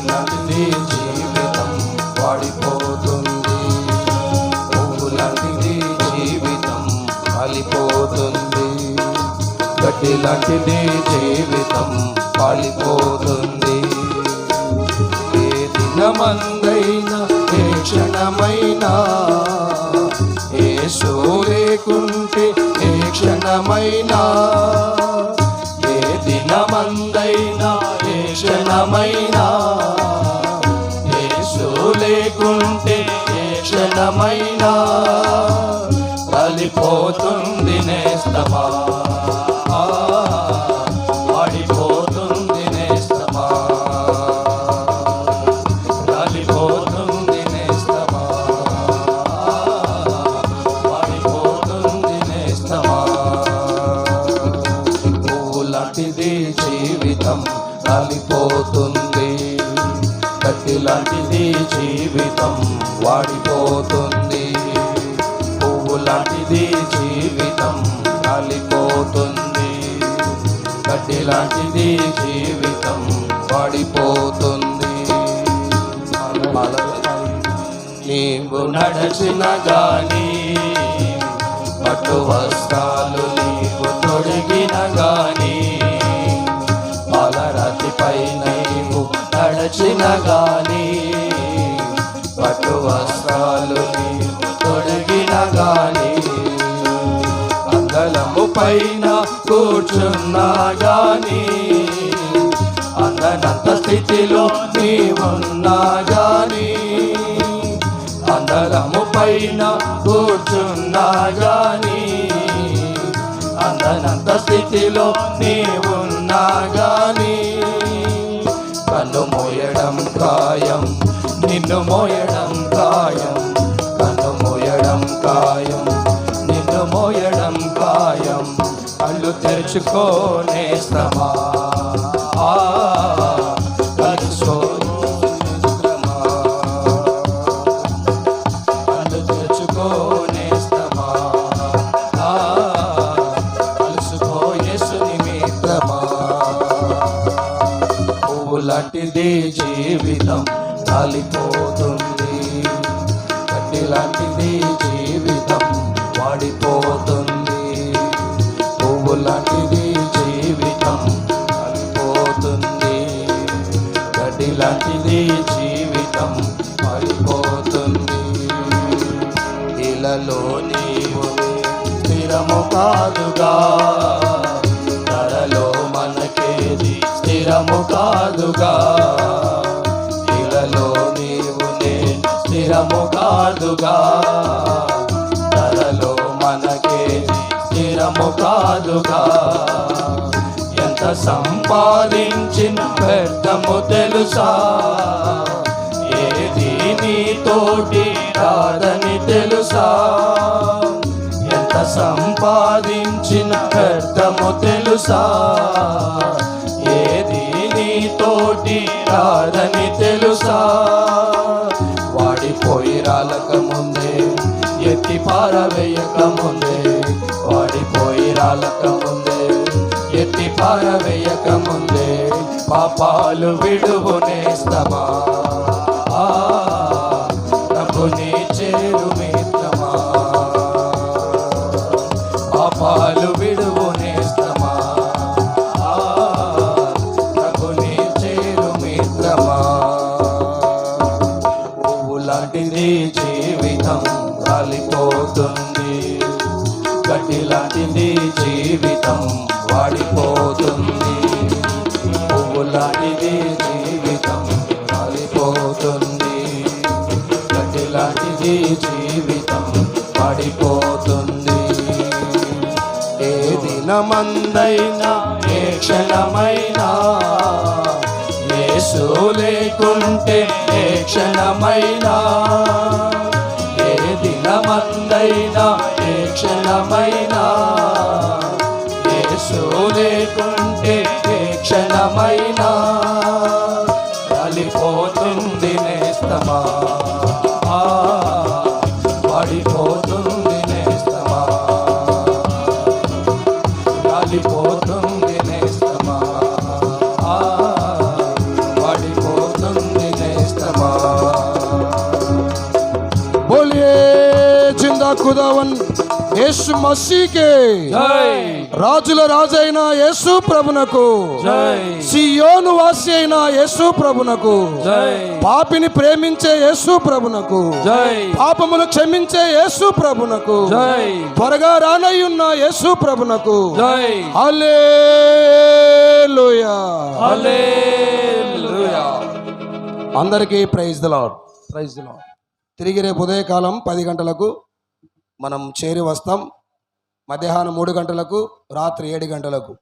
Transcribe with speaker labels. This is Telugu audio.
Speaker 1: లాంటిది జీవితం వాడిపోతుంది, పువ్వు లాంటిది జీవితం కాలిపోతుంది, గడ్డి లాంటిది జీవితం పాలిపోతుంది. ఏ దినమందైనా ఏ క్షణమైనా యేసు లేకుంటే ఏ క్షణమైనా, ఏ దినమందైనా ఏ క్షణమైనా యేసు లేకుంటే ఏ క్షణమైనా కాలిపోతుంది నేస్తమా, వాడిపోతుంది నేస్తమా, కాలిపోతుంది నేస్తమా, వాడిపోతుంది నేస్తమా. పువ్వు లాంటిది జీవితం కాలిపోతుంది, కత్తి లాంటిది జీవితం వాడిపోతుంది, పువ్వు లాంటిది జీవితం కాలిపోతుంది, కత్తి లాంటిది జీవితం వాడిపోతుంది. నీవు నడచిన గాని పట్టు వస్త్రాలు నీవు తొడిగిన గాని, పాలరాతిపై నీవు నడచిన గాని, పట్టు వస్త్రాలు నీవు తొడిగిన గాని, అందలము పైన కూర్చున్నా గాని, అందనంత స్థితిలో నీవున్నా గాని, అందలము పైన కూర్చున్నా గాని, అందనంత స్థితిలో నీవున్నా గాని, కన్ను మోయడం ఖాయం, నిన్ను మోయడం ఖాయం, కన్ను మోయడం ఖాయం, నిన్ను మోయడం ఖాయం. కళ్ళు తెరుచుకోనేస్తమా, కళ్ళు తెరుచుకోనేస్తమా, కలుసుకో యేసుని మిత్రమా. పువ్వు లాంటిది జీవితం కాలిపోతుంది, కత్తి లాంటిది జీవితం వాడిపోతుంది, పువ్వు లాంటిది జీవితం కాలిపోతుంది, గడ్డి లాంటిది జీవితం పారిపోతుంది. ఇలలో నీవు స్థిరము కాదుగా, ధరలో మనకేది స్థిరము కాదుగా, ఇలలో నీవు నేను స్థిరము కాదుగా, ధరలో మనకేది స్థిరము కాదుగా. ఎంత సంపాదించిన వ్యర్థము తెలుసా, ఏది నీతోటి రాదని తెలుసా, ఎంత సంపాదించిన వ్యర్థము తెలుసా, ఏది నీతోటి రాదని తెలుసా. వాడిపోయి రాలక ముందే ఎత్తి పారవేయక ముందే, వాడిపోయి రాలక ముందే ఎత్తి పారవేయక ముందే, పాపాలు విడువు నేస్తమా, ప్రభుని చేరు మిత్రమా, పాపాలు విడువు నేస్తమా, ప్రభుని చేరు మిత్రమా. పువ్వు లాంటిది జీవితం కాలిపోతుంది, గడ్డి లాంటిది జీవితం వాడిపోతుంది, పువ్వు లాంటిది జీవితం కాలిపోతుంది, గడ్డి లాంటిది జీవితం వాడిపోతుంది. ఏ దినమందైనా ఏ క్షణమైనా యేసు లేకుంటే ఏ క్షణమైనా, ఏ దినమందైనా ఏ క్షణమైనా యేసు లేకుంటే ఏ క్షణమైనా కాలిపోతుంది నేస్తమా, వాడిపోతుంది నేస్తమా, కాలిపోతుంది నేస్తమా, వాడిపోతుంది
Speaker 2: खुदावन యేసు మసీకే
Speaker 1: జై
Speaker 2: రాజుల రాజైన యేసు ప్రభునకు
Speaker 1: జై
Speaker 2: సియోను వాసి అయిన యేసు ప్రభునకు
Speaker 1: జై
Speaker 2: పాపిని ప్రేమించే యేసు ప్రభునకు
Speaker 1: జై
Speaker 2: పాపములు క్షమించే యేసు ప్రభునకు
Speaker 1: జై
Speaker 2: త్వరగా రానయ్యున్న యేసు ప్రభునకు
Speaker 1: జై
Speaker 2: హల్లెలూయా.
Speaker 1: హల్లెలూయా.
Speaker 2: అందరికీ praise the Lord. Praise the Lord. తిరిగి రేపు ఉదయకాలం 10 గంటలకు మనం చేరి వస్తాం. మధ్యాహ్నం 3 గంటలకు, రాత్రి 7 గంటలకు.